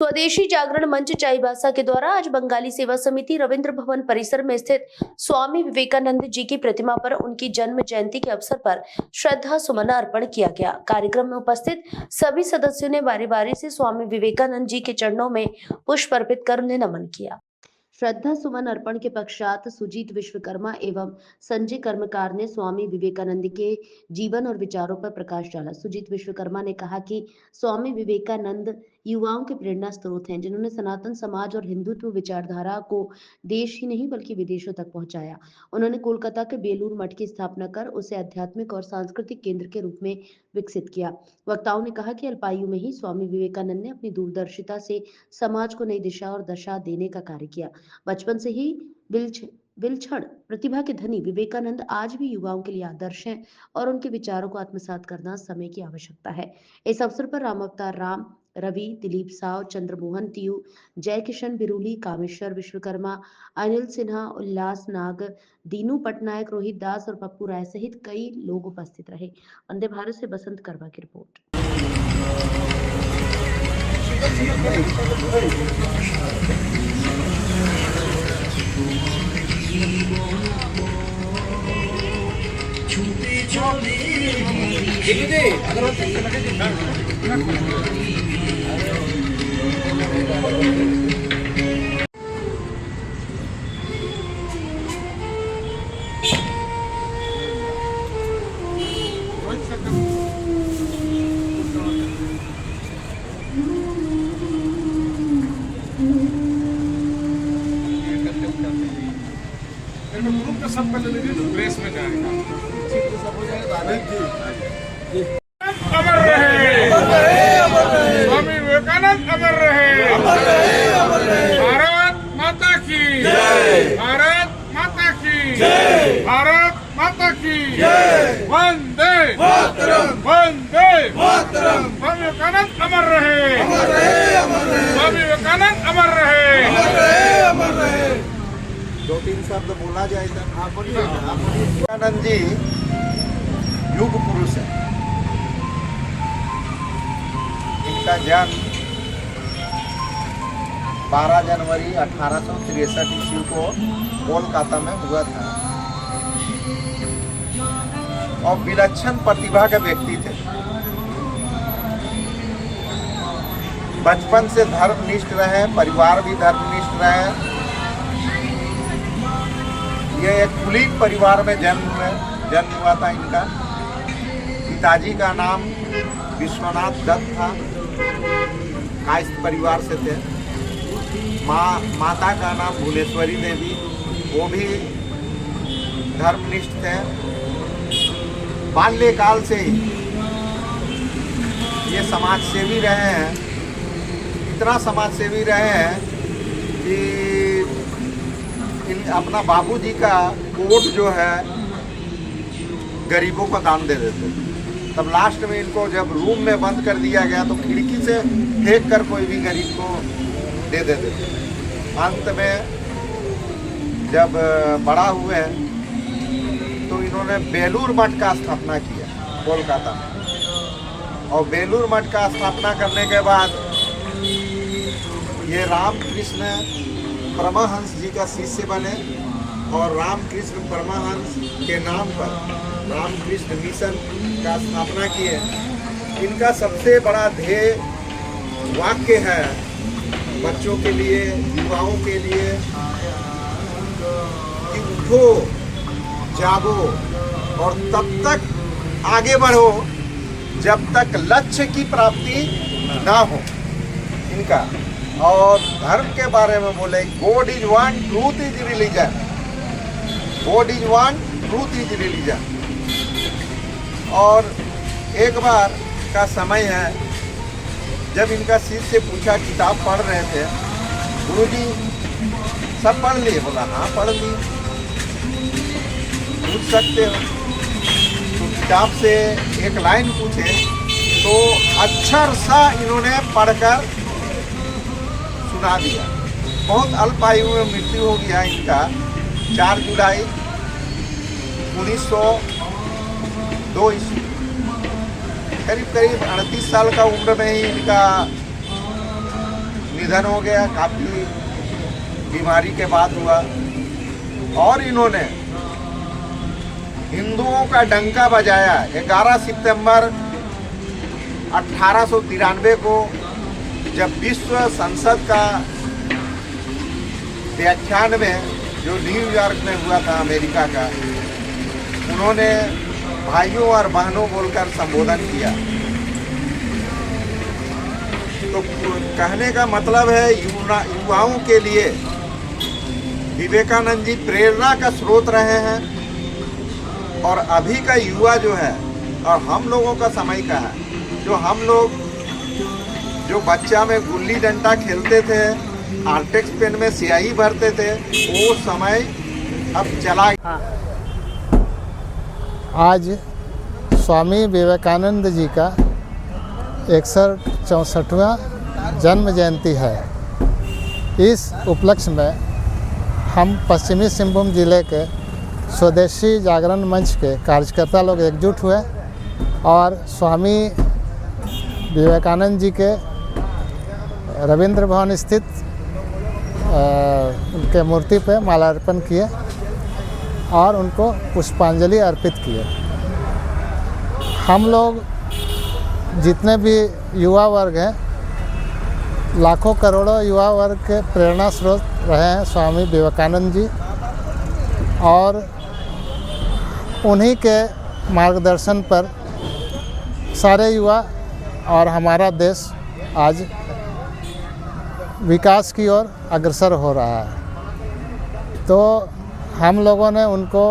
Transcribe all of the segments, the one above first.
स्वदेशी जागरण मंच चाईबासा के द्वारा आज बंगाली सेवा समिति रविंद्र भवन परिसर में स्थित स्वामी विवेकानंद जी की प्रतिमा पर उनकी जन्म जयंती के अवसर पर श्रद्धा सुमन अर्पण किया गया। कार्यक्रम में उपस्थित सभी सदस्यों ने बारी बारी से स्वामी विवेकानंद जी के चरणों में पुष्प अर्पित कर उन्हें नमन किया। श्रद्धा सुमन अर्पण के पश्चात सुजीत विश्वकर्मा एवं संजय कर्मकार ने स्वामी विवेकानंद के जीवन और विचारों पर प्रकाश डाला। सुजीत विश्वकर्मा ने कहा कि स्वामी विवेकानंद युवाओं के प्रेरणा स्रोत हैं, जिन्होंने सनातन समाज और हिंदुत्व विचारधारा को देश ही नहीं बल्कि विदेशों तक पहुंचाया। उन्होंने कोलकाता के बेलूर मठ की स्थापना कर उसे आध्यात्मिक और सांस्कृतिक केंद्र के रूप में विकसित किया। वक्ताओं ने कहा कि अल्पायु में ही स्वामी विवेकानंद ने अपनी दूरदर्शिता से समाज को नई दिशा और दशा देने का कार्य किया। बचपन से ही विलक्षण प्रतिभा के धनी विवेकानंद आज भी युवाओं के लिए आदर्श हैं और उनके विचारों को आत्मसात करना समय की आवश्यकता है। इस अवसर पर राम अवतार राम, रवि, दिलीप साव, चंद्रमोहन तियू, जय किशन बिरुली, कामेश्वर विश्वकर्मा, अनिल सिन्हा, उल्लास नाग, दीनू पटनायक, रोहित दास और पप्पू राय सहित कई लोग उपस्थित रहे। वंदे भारत से बसंत करवा की रिपोर्ट। ग्रुप का सब कर लीजिए तो प्लेस में जाएगा। अमर रहे स्वामी विवेकानंद, अमर रहे। भारत माता की जय, भारत माता की जय, भारत माता की जय। वंदे मातरम, वंदे मातरम। स्वामी विवेकानंद अमर रहे, स्वामी विवेकानंद अमर रहे। दो तीन शब्द बोला जाए तो विवेकानंद जी युग पुरुष है। इनका जन्म 12 जनवरी 1863 ईस्वी को कोलकाता में हुआ था और विलक्षण प्रतिभा के व्यक्ति थे। बचपन से धर्मनिष्ठ रहे, परिवार भी धर्मनिष्ठ रहे। ये एक कुलीन परिवार में जन्म हुआ था इनका। पिताजी का नाम विश्वनाथ दत्त था, कायस्थ परिवार से थे। माता का नाम भुवनेश्वरी देवी, वो भी धर्मनिष्ठ थे। बाल्यकाल से ही ये समाज सेवी रहे हैं, इतना समाज सेवी रहे हैं कि अपना बाबूजी का कोट जो है गरीबों को दान दे देते। तब लास्ट में इनको जब रूम में बंद कर दिया गया तो खिड़की से फेंक कर कोई भी गरीब को दे देते थे। अंत में जब बड़ा हुए तो इन्होंने बेलूर मठ का स्थापना किया कोलकाता में। और बेलूर मठ का स्थापना करने के बाद ये रामकृष्ण परमहंस जी का शिष्य बने और रामकृष्ण परमहंस के नाम पर रामकृष्ण मिशन का स्थापना किए। इनका सबसे बड़ा ध्येय वाक्य है बच्चों के लिए, युवाओं के लिए कि उठो, जागो और तब तक आगे बढ़ो जब तक लक्ष्य की प्राप्ति ना हो इनका। और धर्म के बारे में बोले God is one, truth is religion. God is one, truth is religion. और एक बार का समय है जब इनका शिष्य पूछा, किताब पढ़ रहे थे, गुरुजी सब पढ़ लिए? बोला हाँ पढ़ लिए। पूछ सकते हो? तो किताब से एक लाइन पूछे तो अक्षर सा इन्होंने पढ़कर सुना दिया। बहुत अल्प आयु में मृत्यु हो गया इनका 4 जुलाई 1902 ईस्वी। करीब 38 साल का उम्र में ही इनका निधन हो गया, काफ़ी बीमारी के बाद हुआ। और इन्होंने हिंदुओं का डंका बजाया। 11 सितंबर 1893 को जब विश्व संसद का व्याख्यान में, जो न्यूयॉर्क में हुआ था अमेरिका का, उन्होंने भाइयों और बहनों बोलकर संबोधन किया। तो कहने का मतलब है युवाओं के लिए विवेकानंद जी प्रेरणा का स्रोत रहे हैं। और अभी का युवा जो है, और हम लोगों का समय का है, जो हम लोग जो बच्चा में गुल्ली डंडा खेलते थे, आर्टेक्स पेन में स्याही भरते थे, वो समय अब चला। आज स्वामी विवेकानंद जी का 61-64वां जन्म जयंती है। इस उपलक्ष्य में हम पश्चिमी सिंहभूम जिले के स्वदेशी जागरण मंच के कार्यकर्ता लोग एकजुट हुए और स्वामी विवेकानंद जी के रविंद्र भवन स्थित उनके मूर्ति पर माल्यार्पण किए और उनको पुष्पांजलि अर्पित किए। हम लोग जितने भी युवा वर्ग हैं, लाखों करोड़ों युवा वर्ग के प्रेरणा स्रोत रहे हैं स्वामी विवेकानंद जी, और उन्हीं के मार्गदर्शन पर सारे युवा और हमारा देश आज विकास की ओर अग्रसर हो रहा है। तो हम लोगों ने उनको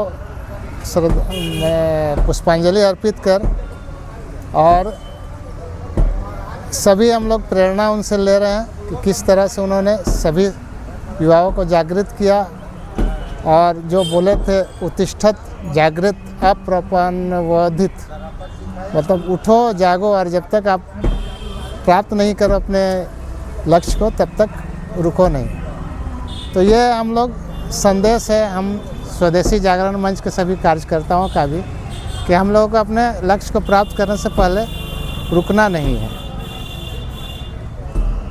पुष्पांजलि अर्पित कर, और सभी हम लोग प्रेरणा उनसे ले रहे हैं कि किस तरह से उन्होंने सभी युवाओं को जागृत किया, और जो बोले थे उत्तिष्ठत जागृत अप्रपन्नवधित, मतलब उठो जागो, और जब तक आप प्राप्त नहीं करो अपने लक्ष्य को तब तक रुको नहीं। तो ये हम लोग संदेश है हम स्वदेशी जागरण मंच के सभी कार्यकर्ताओं का भी, कि हम लोगों को अपने लक्ष्य को प्राप्त करने से पहले रुकना नहीं है।